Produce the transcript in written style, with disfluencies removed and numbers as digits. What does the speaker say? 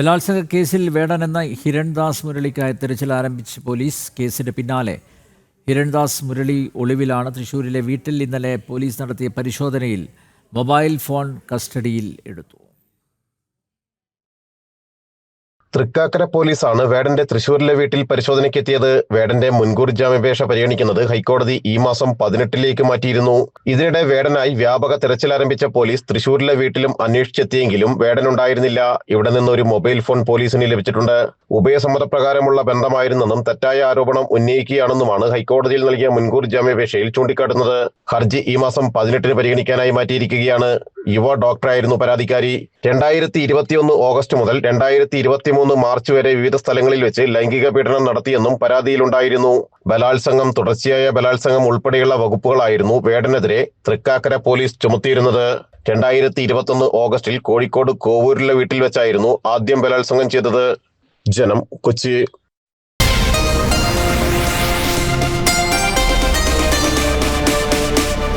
ബലാത്സംഗ കേസിൽ വേടൻ എന്ന ഹിരൺദാസ് മുരളിക്കായി തെരച്ചിൽ ആരംഭിച്ച പോലീസ്. കേസിന്റെ പിന്നാലെ ഹിരൺദാസ് മുരളി ഒളിവിലാണ്. തൃശൂരിലെ വീട്ടിൽ ഇന്നലെ പോലീസ് നടത്തിയ പരിശോധനയിൽ മൊബൈൽ ഫോൺ കസ്റ്റഡിയിൽ എടുത്തു. തൃക്കാക്കര പോലീസാണ് വേടന്റെ തൃശൂരിലെ വീട്ടിൽ പരിശോധനയ്ക്കെത്തിയത്. വേടന്റെ മുൻകൂർ ജാമ്യാപേക്ഷ പരിഗണിക്കുന്നത് ഹൈക്കോടതി ഈ മാസം 18 മാറ്റിയിരുന്നു. ഇതിനിടെ വേടനായി വ്യാപക തെരച്ചിൽ ആരംഭിച്ച പോലീസ് തൃശൂരിലെ വീട്ടിലും അന്വേഷിച്ചെത്തിയെങ്കിലും വേടനുണ്ടായിരുന്നില്ല. ഇവിടെ നിന്ന് ഒരു മൊബൈൽ ഫോൺ പോലീസിന് ലഭിച്ചിട്ടുണ്ട്. ഉഭയസമ്മതപ്രകാരമുള്ള ബന്ധമായിരുന്നെന്നും തെറ്റായ ആരോപണം ഉന്നയിക്കുകയാണെന്നുമാണ് ഹൈക്കോടതിയിൽ നൽകിയ മുൻകൂർ ജാമ്യാപേക്ഷയിൽ ചൂണ്ടിക്കാട്ടുന്നത്. ഹർജി ഈ മാസം 18 പരിഗണിക്കാനായി മാറ്റിയിരിക്കുകയാണ്. യുവ ഡോക്ടറായിരുന്നു പരാതിക്കാരി. 2021 ഓഗസ്റ്റ് മുതൽ 2023 മാർച്ച് വരെ വിവിധ സ്ഥലങ്ങളിൽ വെച്ച് ലൈംഗിക പീഡനം നടത്തിയെന്നും പരാതിയിലുണ്ടായിരുന്നു. ബലാത്സംഗം, തുടർച്ചയായ ബലാത്സംഗം ഉൾപ്പെടെയുള്ള വകുപ്പുകളായിരുന്നു വേടനെതിരെ തൃക്കാക്കര പോലീസ് ചുമത്തിയിരുന്നത്. 2021 ഓഗസ്റ്റിൽ കോഴിക്കോട് കോവൂരിലെ വീട്ടിൽ വെച്ചായിരുന്നു ആദ്യം ബലാത്സംഗം ചെയ്തത്. ജനം, കൊച്ചി.